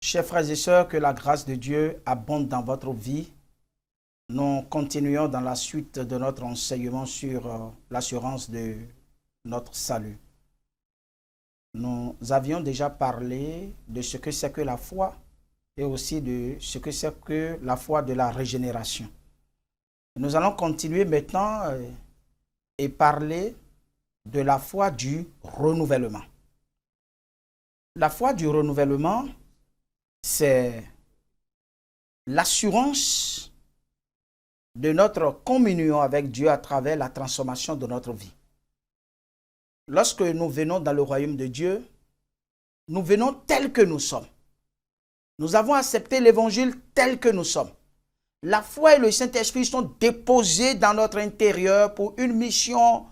Chers frères et sœurs, que la grâce de Dieu abonde dans votre vie. Nous continuons dans la suite de notre enseignement sur l'assurance de notre salut. Nous avions déjà parlé de ce que c'est que la foi et aussi de ce que c'est que la foi de la régénération. Nous allons continuer maintenant et parler de la foi du renouvellement. La foi du renouvellement, c'est l'assurance de notre communion avec Dieu à travers la transformation de notre vie. Lorsque nous venons dans le royaume de Dieu, nous venons tels que nous sommes. Nous avons accepté l'évangile tel que nous sommes. La foi et le Saint-Esprit sont déposés dans notre intérieur pour une mission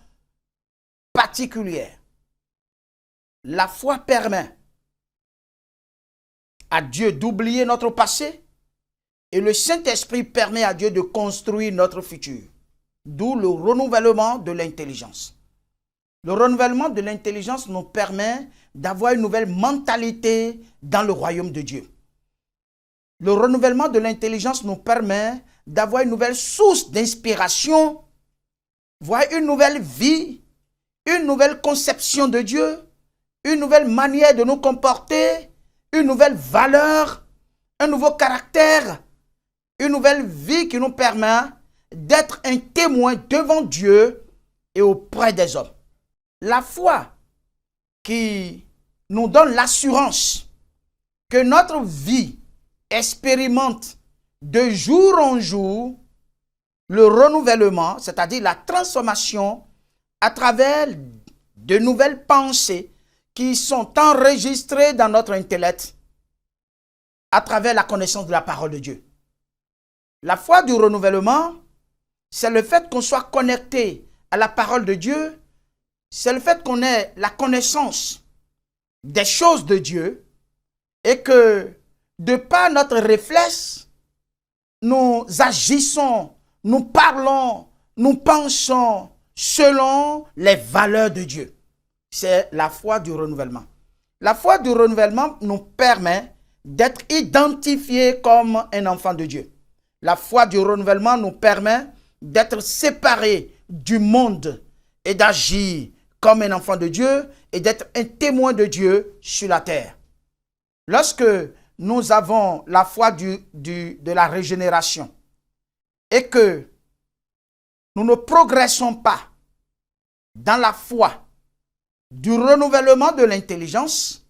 particulière. La foi permet à Dieu d'oublier notre passé et le Saint-Esprit permet à Dieu de construire notre futur. D'où le renouvellement de l'intelligence. Le renouvellement de l'intelligence nous permet d'avoir une nouvelle mentalité dans le royaume de Dieu. Le renouvellement de l'intelligence nous permet d'avoir une nouvelle source d'inspiration, voir une nouvelle vie, une nouvelle conception de Dieu, une nouvelle manière de nous comporter, une nouvelle valeur, un nouveau caractère, une nouvelle vie qui nous permet d'être un témoin devant Dieu et auprès des hommes. La foi qui nous donne l'assurance que notre vie expérimente de jour en jour le renouvellement, c'est-à-dire la transformation à travers de nouvelles pensées qui sont enregistrées dans notre intellect à travers la connaissance de la parole de Dieu. La foi du renouvellement, c'est le fait qu'on soit connecté à la parole de Dieu, c'est le fait qu'on ait la connaissance des choses de Dieu et que de par notre réflexe, nous agissons, nous parlons, nous pensons selon les valeurs de Dieu. C'est la foi du renouvellement. La foi du renouvellement nous permet d'être identifiés comme un enfant de Dieu. La foi du renouvellement nous permet d'être séparés du monde et d'agir comme un enfant de Dieu et d'être un témoin de Dieu sur la terre. Lorsque nous avons la foi de la régénération et que nous ne progressons pas dans la foi du renouvellement de l'intelligence,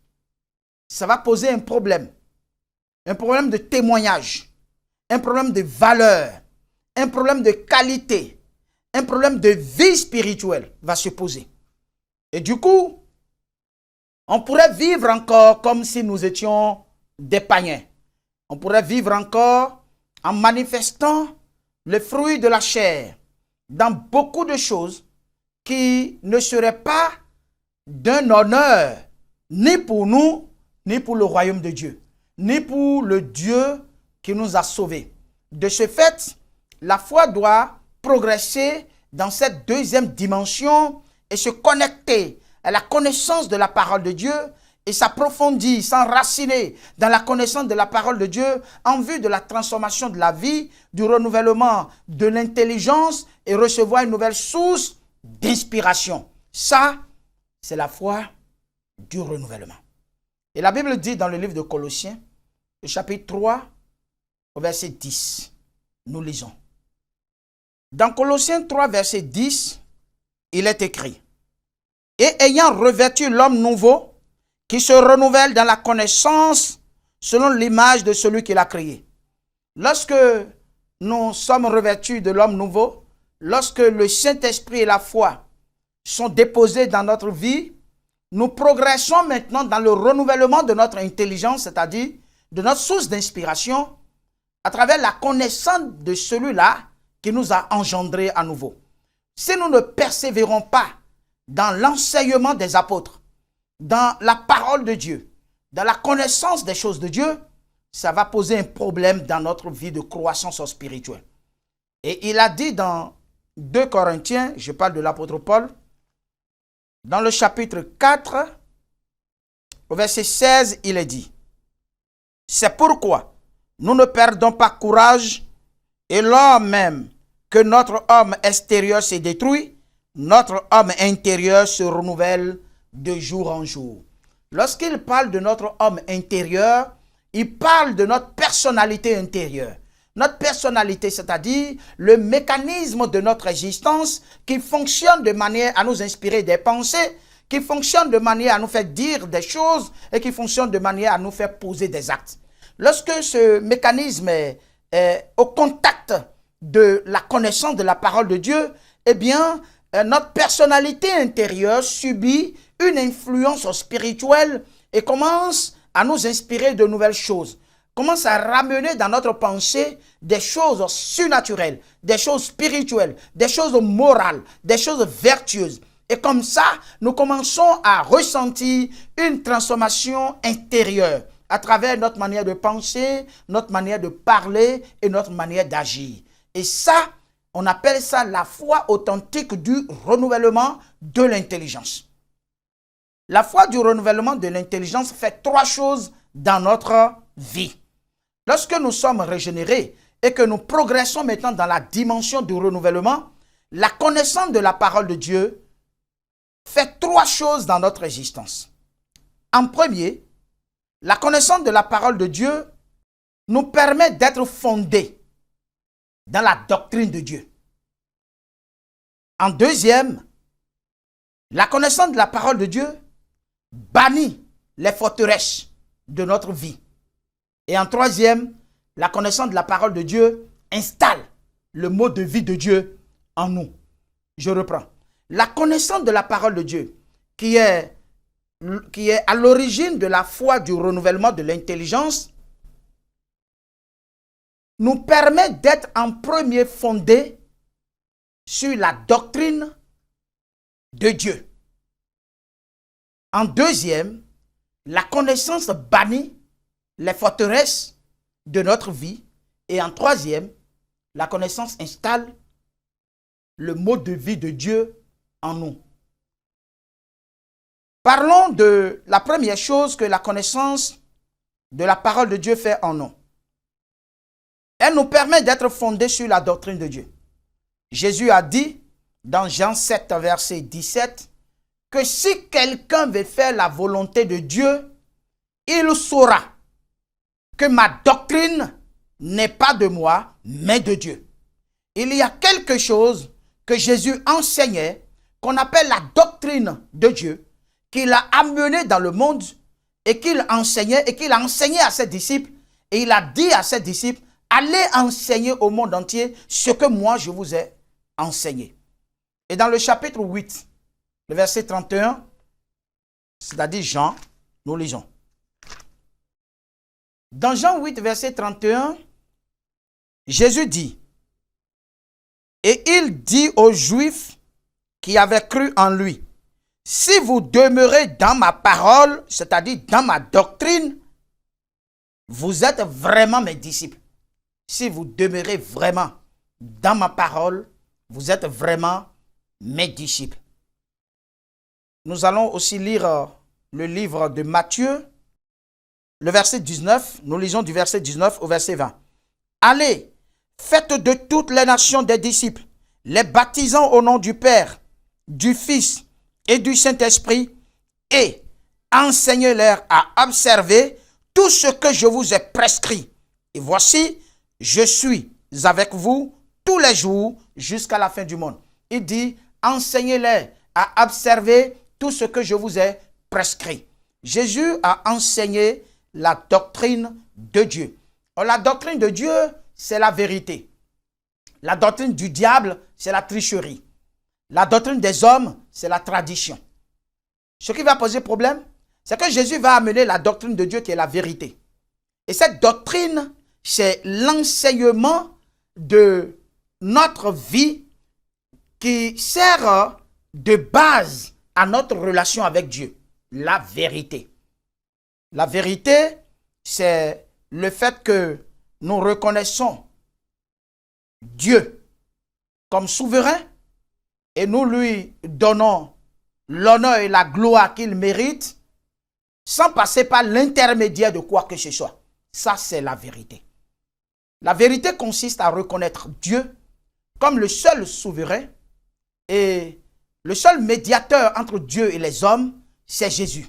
ça va poser un problème de témoignage, un problème de valeur, un problème de qualité, un problème de vie spirituelle va se poser. Et du coup, on pourrait vivre encore comme si nous étions des païens. On pourrait vivre encore en manifestant le fruit de la chair dans beaucoup de choses qui ne seraient pas d'un honneur ni pour nous, ni pour le royaume de Dieu, ni pour le Dieu qui nous a sauvés. De ce fait, la foi doit progresser dans cette deuxième dimension et se connecter à la connaissance de la parole de Dieu et s'approfondir, s'enraciner dans la connaissance de la parole de Dieu en vue de la transformation de la vie, du renouvellement de l'intelligence et recevoir une nouvelle source d'inspiration. Ça, c'est la foi du renouvellement. Et la Bible dit dans le livre de Colossiens, au chapitre 3, au verset 10, nous lisons. Dans Colossiens 3, verset 10, il est écrit: « Et ayant revêtu l'homme nouveau, qui se renouvelle dans la connaissance selon l'image de celui qui l'a créé. » Lorsque nous sommes revêtus de l'homme nouveau, lorsque le Saint-Esprit et la foi sont déposés dans notre vie, nous progressons maintenant dans le renouvellement de notre intelligence, c'est-à-dire de notre source d'inspiration, à travers la connaissance de celui-là qui nous a engendrés à nouveau. si nous ne persévérons pas dans l'enseignement des apôtres, dans la parole de Dieu, dans la connaissance des choses de Dieu, ça va poser un problème dans notre vie de croissance spirituelle. Et il a dit dans 2 Corinthiens, je parle de l'apôtre Paul, dans le chapitre 4, au verset 16, il est dit, « C'est pourquoi nous ne perdons pas courage, et lors même que notre homme extérieur s'est détruit, notre homme intérieur se renouvelle de jour en jour. » Lorsqu'il parle de notre homme intérieur, il parle de notre personnalité intérieure. Notre personnalité, c'est-à-dire le mécanisme de notre existence qui fonctionne de manière à nous inspirer des pensées, qui fonctionne de manière à nous faire dire des choses et qui fonctionne de manière à nous faire poser des actes. Lorsque ce mécanisme est au contact de la connaissance de la parole de Dieu, eh bien, notre personnalité intérieure subit une influence spirituelle et commence à nous inspirer de nouvelles choses, commence à ramener dans notre pensée des choses surnaturelles, des choses spirituelles, des choses morales, des choses vertueuses. Et comme ça, nous commençons à ressentir une transformation intérieure à travers notre manière de penser, notre manière de parler et notre manière d'agir. Et ça, on appelle ça la foi authentique du renouvellement de l'intelligence. La foi du renouvellement de l'intelligence fait 3 choses dans notre vie. Lorsque nous sommes régénérés et que nous progressons maintenant dans la dimension du renouvellement, la connaissance de la parole de Dieu fait 3 choses dans notre existence. En premier, la connaissance de la parole de Dieu nous permet d'être fondés dans la doctrine de Dieu. En deuxième, la connaissance de la parole de Dieu bannit les forteresses de notre vie. Et en troisième, la connaissance de la parole de Dieu installe le mode de vie de Dieu en nous. Je reprends. La connaissance de la parole de Dieu, qui est à l'origine de la foi du renouvellement de l'intelligence, nous permet d'être en premier fondés sur la doctrine de Dieu. En deuxième, la connaissance bannit les forteresses de notre vie. Et en troisième, la connaissance installe le mode de vie de Dieu en nous. Parlons de la première chose que la connaissance de la parole de Dieu fait en nous. Elle nous permet d'être fondés sur la doctrine de Dieu. Jésus a dit dans Jean 7, verset 17, que si quelqu'un veut faire la volonté de Dieu, il saura que ma doctrine n'est pas de moi, mais de Dieu. Il y a quelque chose que Jésus enseignait, qu'on appelle la doctrine de Dieu, qu'il a amené dans le monde et qu'il enseignait et qu'il a enseigné à ses disciples. Et il a dit à ses disciples, allez enseigner au monde entier ce que moi je vous ai enseigné. Et dans le chapitre 8, le verset 31, c'est-à-dire Jean, nous lisons. Dans Jean 8, verset 31, Jésus dit, et il dit aux Juifs qui avaient cru en lui, si vous demeurez dans ma parole, c'est-à-dire dans ma doctrine, vous êtes vraiment mes disciples. Si vous demeurez vraiment dans ma parole, vous êtes vraiment mes disciples. Nous allons aussi lire le livre de Matthieu, le verset 19. Nous lisons du verset 19 au verset 20. Allez, faites de toutes les nations des disciples, les baptisant au nom du Père, du Fils et du Saint-Esprit, et enseignez-leur à observer tout ce que je vous ai prescrit. Et voici, je suis avec vous tous les jours jusqu'à la fin du monde. Il dit, enseignez-les à observer tout ce que je vous ai prescrit. Jésus a enseigné la doctrine de Dieu. Alors, la doctrine de Dieu, c'est la vérité. La doctrine du diable, c'est la tricherie. La doctrine des hommes, c'est la tradition. Ce qui va poser problème, c'est que Jésus va amener la doctrine de Dieu qui est la vérité. Et cette doctrine, c'est l'enseignement de notre vie qui sert de base à notre relation avec Dieu. La vérité. La vérité, c'est le fait que nous reconnaissons Dieu comme souverain et nous lui donnons l'honneur et la gloire qu'il mérite sans passer par l'intermédiaire de quoi que ce soit. Ça, c'est la vérité. La vérité consiste à reconnaître Dieu comme le seul souverain et le seul médiateur entre Dieu et les hommes, c'est Jésus.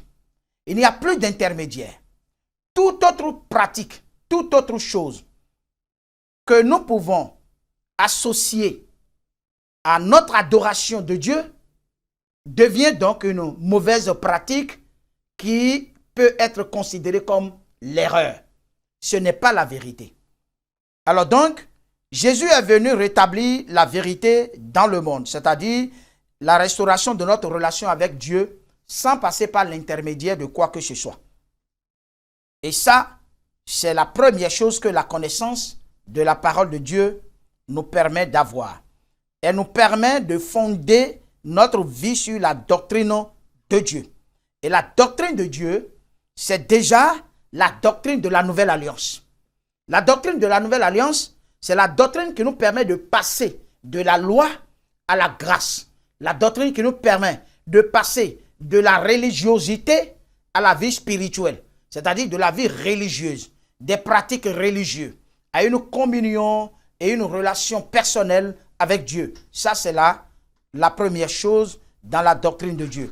Il n'y a plus d'intermédiaire. Toute autre pratique, toute autre chose que nous pouvons associer à notre adoration de Dieu devient donc une mauvaise pratique qui peut être considérée comme l'erreur. Ce n'est pas la vérité. Alors donc, Jésus est venu rétablir la vérité dans le monde, c'est-à-dire la restauration de notre relation avec Dieu sans passer par l'intermédiaire de quoi que ce soit. Et ça, c'est la première chose que la connaissance de la parole de Dieu nous permet d'avoir. Elle nous permet de fonder notre vie sur la doctrine de Dieu. Et la doctrine de Dieu, c'est déjà la doctrine de la nouvelle alliance. La doctrine de la nouvelle alliance, c'est la doctrine qui nous permet de passer de la loi à la grâce. La doctrine qui nous permet de passer de la religiosité à la vie spirituelle, c'est-à-dire de la vie religieuse, des pratiques religieuses, à une communion et une relation personnelle avec Dieu. Ça, c'est la première chose dans la doctrine de Dieu.